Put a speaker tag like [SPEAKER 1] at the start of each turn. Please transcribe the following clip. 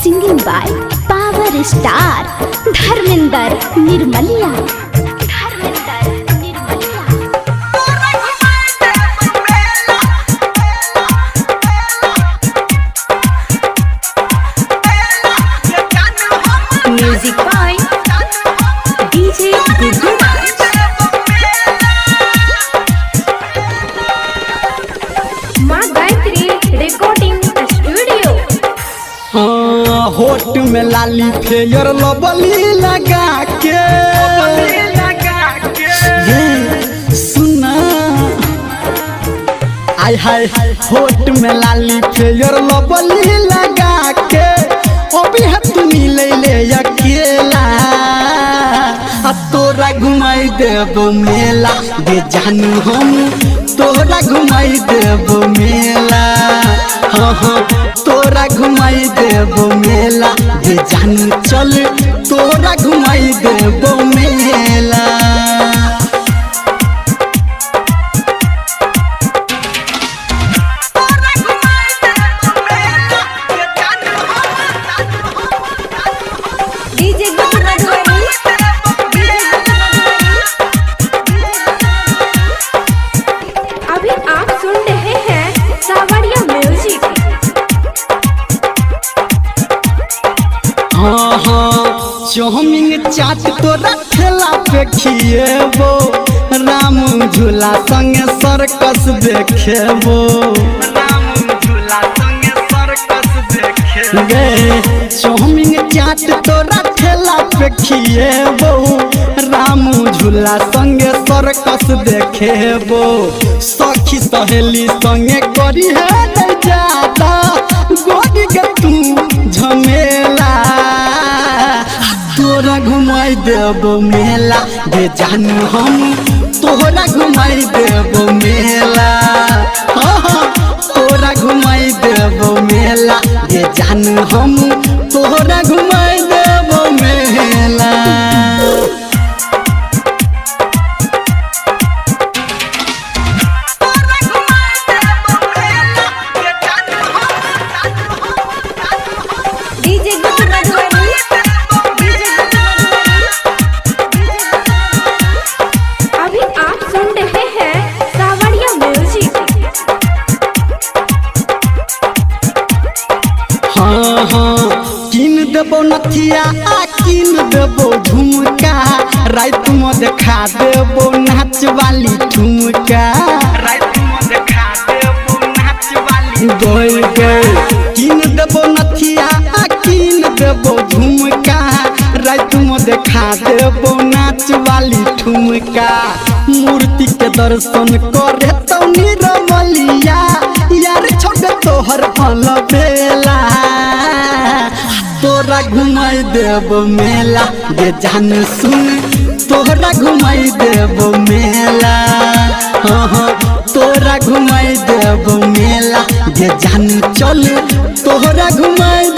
[SPEAKER 1] Singing by Power Star Dharminder Nirmaliya। Music by DJ Gugu। माँ Gayatri recording studio.
[SPEAKER 2] होट में लाली फेयर लबली लगा के सुना आय हाय होट में लाली फेयर लबली लगा के अभी हाथ मिले ले अकेला तोरा घुमाई देव मेला दे जानू हम तोरा घुमाई देव मेला। हाँ हाँ तोरा घुमाई देव मेला दे जानू चल तोरा घुमाई देव मेला।
[SPEAKER 1] अभी आप सुन रहे हैं सावरिया म्यूजिक।
[SPEAKER 2] हाँ हाँ चौमिन चाट तोरा ठेला पे खिएबो राम झूला संगे सर्कस देखेबो गे चौमिन चाट तोरा ठेला पे खिएबो राम झूला संगे सर्कस देखेबो सखी सहेली संगे करी है नहीं जाता गोदी के तू झमेला तोरा घुमाई देव मेला दे जानू हम तोरा घुमाई देव मेला। हाँ हाँ तोरा घुमाई देव मेला दे जानू हम तोरा घुमाई देव मेला।
[SPEAKER 1] अभी आप सुन रहे हैं सावरिया म्यूजिक।
[SPEAKER 2] हाँ हाँ किन देबो नथिया आ किन देबो झुमका रात में देखा देबो नाच वाली ठुमका गोल गोल किन देबो नथिया आ किन देबो झुमका रात में देखा देबो नाच वाली ठुमका मूर्ति के दर्शन करे तो निरमलिया यार छोड़ तोहर अलबेला तोरा घुमाई देव मेला दे जान सुन तोरा घुमाई देव मेला। हाँ हाँ तोरा घुमाई देव मेला दे जान चल तोरा घुमाई